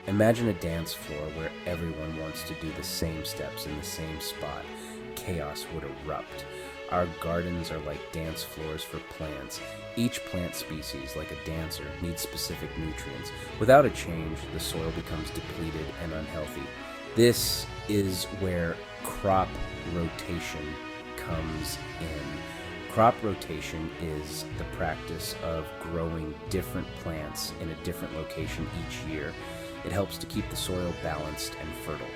Imagine a dance floor where everyone wants to do the same steps in the same spot. Chaos would erupt. Our gardens are like dance floors for plants. Each plant species, like a dancer, needs specific nutrients. Without a change, the soil becomes depleted and unhealthy. This is where crop rotation comes in. Crop rotation is the practice of growing different plants in a different location each year. It helps to keep the soil balanced and fertile.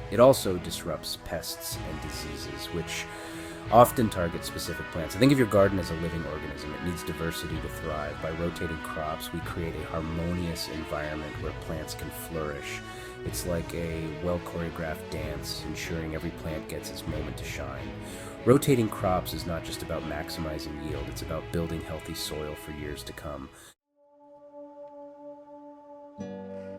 It also disrupts pests and diseases, which often target specific plants. Think of your garden as a living organism. It needs diversity to thrive. By rotating crops, we create a harmonious environment where plants can flourish. It's like a well-choreographed dance, ensuring every plant gets its moment to shine. Rotating crops is not just about maximizing yield, it's about building healthy soil for years to come.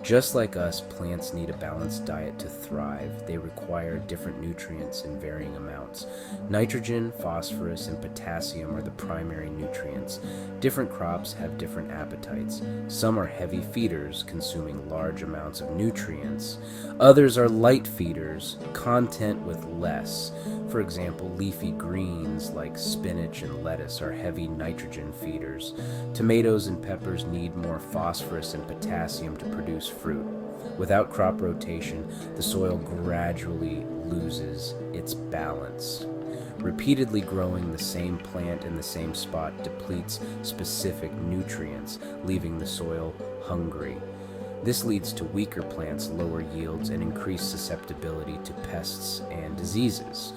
Just like us, plants need a balanced diet to thrive. They require different nutrients in varying amounts. Nitrogen, phosphorus, and potassium are the primary nutrients. Different crops have different appetites. Some are heavy feeders, consuming large amounts of nutrients. Others are light feeders, content with less. For example, leafy greens like spinach and lettuce are heavy nitrogen feeders. Tomatoes and peppers need more phosphorus and potassium to produce fruit. Without crop rotation, the soil gradually loses its balance. Repeatedly growing the same plant in the same spot depletes specific nutrients, leaving the soil hungry. This leads to weaker plants, lower yields, and increased susceptibility to pests and diseases.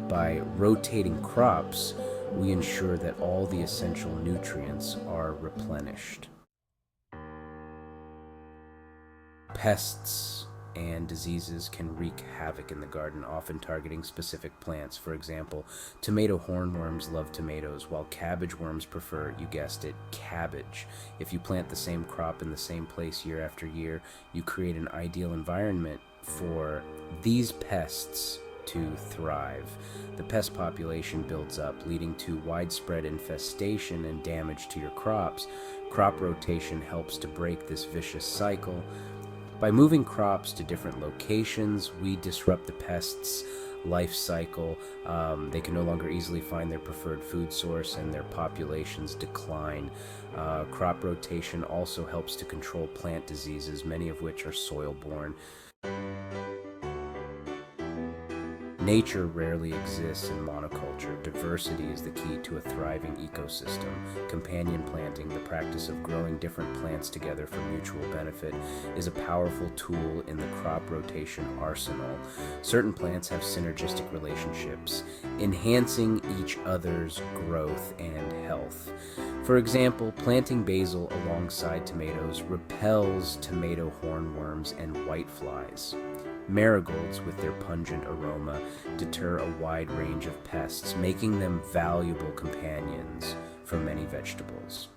By rotating crops, we ensure that all the essential nutrients are replenished. Pests and diseases can wreak havoc in the garden, often targeting specific plants. For example, tomato hornworms love tomatoes, while cabbage worms prefer, you guessed it, cabbage. If you plant the same crop in the same place year after year, you create an ideal environment for these pests to thrive. The pest population builds up, leading to widespread infestation and damage to your crops. Crop rotation helps to break this vicious cycle. By moving crops to different locations, we disrupt the pests' life cycle. They can no longer easily find their preferred food source, and their populations decline. Crop rotation also helps to control plant diseases, many of which are soil-borne. Nature rarely exists in monoculture. Diversity is the key to a thriving ecosystem. Companion planting, the practice of growing different plants together for mutual benefit, is a powerful tool in the crop rotation arsenal. Certain plants have synergistic relationships, enhancing each other's growth and health. For example, planting basil alongside tomatoes repels tomato hornworms and whiteflies. Marigolds, with their pungent aroma, deter a wide range of pests, making them valuable companions for many vegetables.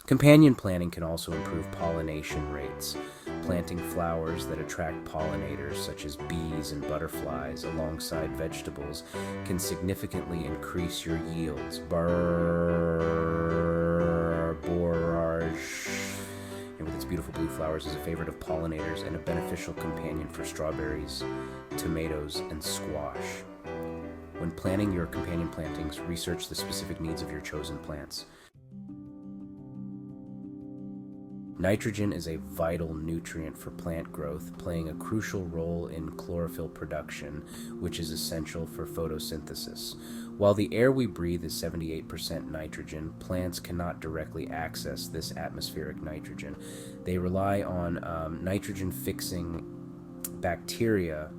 Companion planting can also improve pollination rates. Planting flowers that attract pollinators, such as bees and butterflies, alongside vegetables can significantly increase your yields. Borage, and with its beautiful blue flowers, is a favorite of pollinators and a beneficial companion for strawberries, tomatoes, and squash. When planning your companion plantings, research the specific needs of your chosen plants. Nitrogen is a vital nutrient for plant growth, playing a crucial role in chlorophyll production, which is essential for photosynthesis. While the air we breathe is 78% nitrogen, plants cannot directly access this atmospheric nitrogen. They rely on nitrogen-fixing bacteria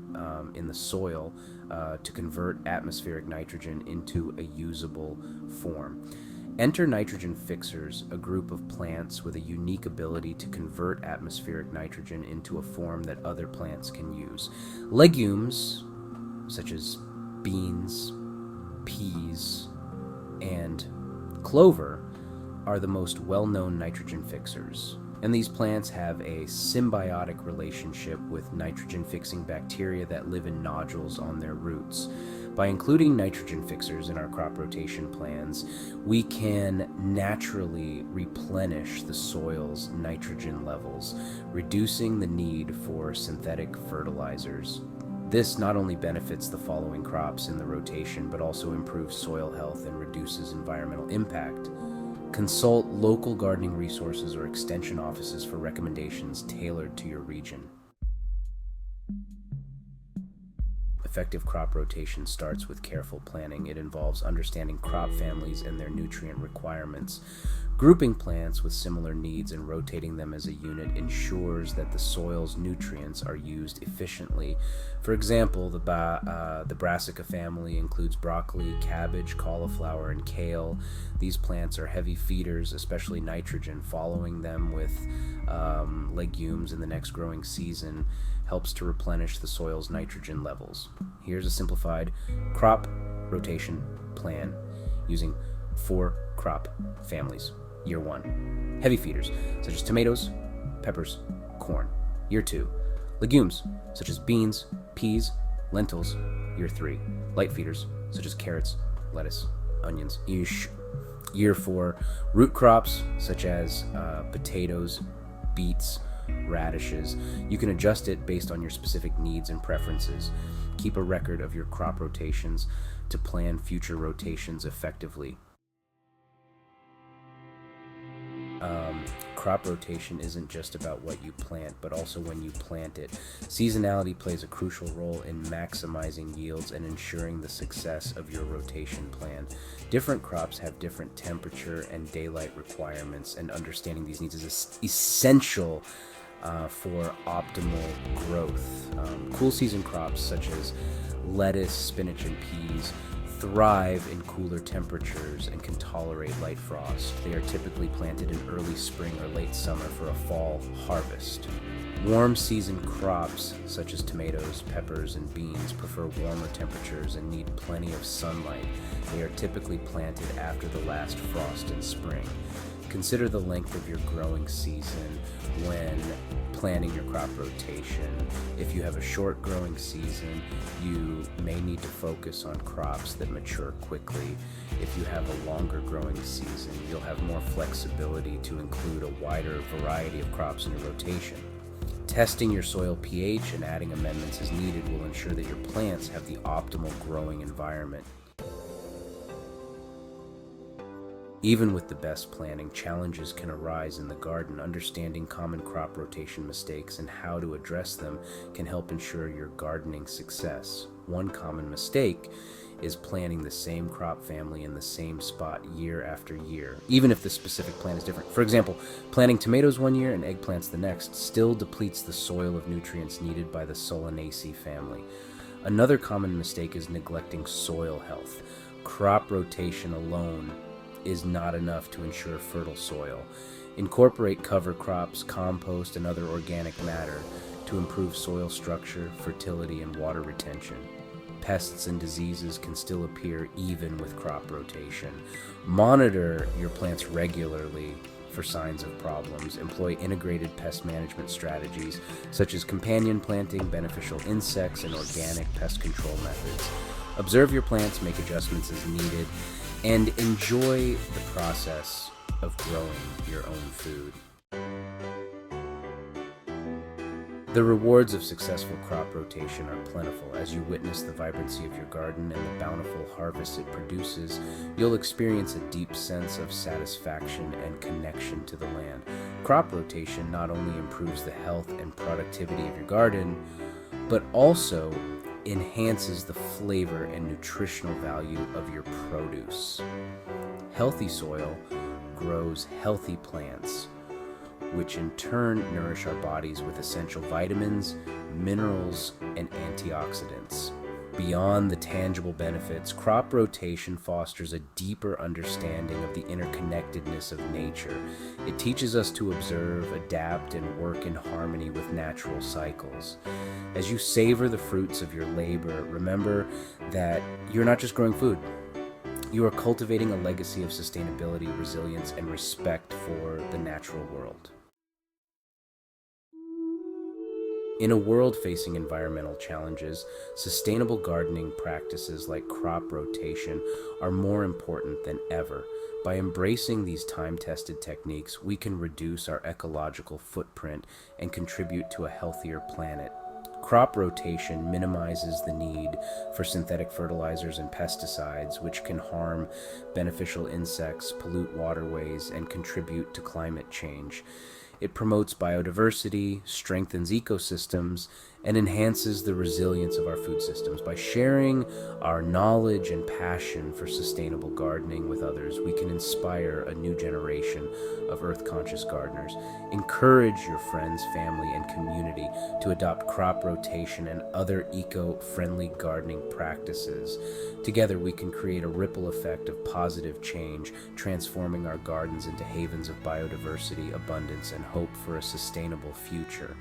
in the soil to convert atmospheric nitrogen into a usable form. Enter nitrogen fixers, a group of plants with a unique ability to convert atmospheric nitrogen into a form that other plants can use. Legumes, such as beans, peas, and clover, are the most well-known nitrogen fixers. And these plants have a symbiotic relationship with nitrogen-fixing bacteria that live in nodules on their roots. By including nitrogen fixers in our crop rotation plans, we can naturally replenish the soil's nitrogen levels, reducing the need for synthetic fertilizers. This not only benefits the following crops in the rotation, but also improves soil health and reduces environmental impact. Consult local gardening resources or extension offices for recommendations tailored to your region. Effective crop rotation starts with careful planning. It involves understanding crop families and their nutrient requirements. Grouping plants with similar needs and rotating them as a unit ensures that the soil's nutrients are used efficiently. For example, the brassica family includes broccoli, cabbage, cauliflower, and kale. These plants are heavy feeders, especially nitrogen. Following them with legumes in the next growing season helps to replenish the soil's nitrogen levels. Here's a simplified crop rotation plan using 4 crop families. Year 1, heavy feeders, such as tomatoes, peppers, corn. Year 2, legumes, such as beans, peas, lentils. Year 3, light feeders, such as carrots, lettuce, onions. Year 4, root crops, such as potatoes, beets, radishes. You can adjust it based on your specific needs and preferences. Keep a record of your crop rotations to plan future rotations effectively. Crop rotation isn't just about what you plant, but also when you plant it. Seasonality plays a crucial role in maximizing yields and ensuring the success of your rotation plan. Different crops have different temperature and daylight requirements, and understanding these needs is essential for optimal growth. Cool season crops such as lettuce, spinach, and peas thrive in cooler temperatures and can tolerate light frost. They are typically planted in early spring or late summer for a fall harvest. Warm season crops such as tomatoes, peppers, and beans prefer warmer temperatures and need plenty of sunlight. They are typically planted after the last frost in spring. Consider the length of your growing season when planning your crop rotation. If you have a short growing season, you may need to focus on crops that mature quickly. If you have a longer growing season, you'll have more flexibility to include a wider variety of crops in your rotation. Testing your soil pH and adding amendments as needed will ensure that your plants have the optimal growing environment. Even with the best planning, challenges can arise in the garden. Understanding common crop rotation mistakes and how to address them can help ensure your gardening success. One common mistake is planting the same crop family in the same spot year after year, even if the specific plant is different. For example, planting tomatoes one year and eggplants the next still depletes the soil of nutrients needed by the Solanaceae family. Another common mistake is neglecting soil health. Crop rotation alone is not enough to ensure fertile soil. Incorporate cover crops, compost, and other organic matter to improve soil structure, fertility, and water retention. Pests and diseases can still appear even with crop rotation. Monitor your plants regularly for signs of problems. Employ integrated pest management strategies such as companion planting, beneficial insects, and organic pest control methods. Observe your plants, make adjustments as needed, and enjoy the process of growing your own food. The rewards of successful crop rotation are plentiful. As you witness the vibrancy of your garden and the bountiful harvest it produces, you'll experience a deep sense of satisfaction and connection to the land. Crop rotation not only improves the health and productivity of your garden, but also enhances the flavor and nutritional value of your produce. Healthy soil grows healthy plants, which in turn nourish our bodies with essential vitamins, minerals, and antioxidants. Beyond the tangible benefits, crop rotation fosters a deeper understanding of the interconnectedness of nature. It teaches us to observe, adapt, and work in harmony with natural cycles. As you savor the fruits of your labor, remember that you're not just growing food. You are cultivating a legacy of sustainability, resilience, and respect for the natural world. In a world facing environmental challenges, sustainable gardening practices like crop rotation are more important than ever. By embracing these time-tested techniques, we can reduce our ecological footprint and contribute to a healthier planet. Crop rotation minimizes the need for synthetic fertilizers and pesticides, which can harm beneficial insects, pollute waterways, and contribute to climate change. It promotes biodiversity, strengthens ecosystems, and enhances the resilience of our food systems. By sharing our knowledge and passion for sustainable gardening with others, we can inspire a new generation of earth-conscious gardeners. Encourage your friends, family, and community to adopt crop rotation and other eco-friendly gardening practices. Together, we can create a ripple effect of positive change, transforming our gardens into havens of biodiversity, abundance, and hope for a sustainable future.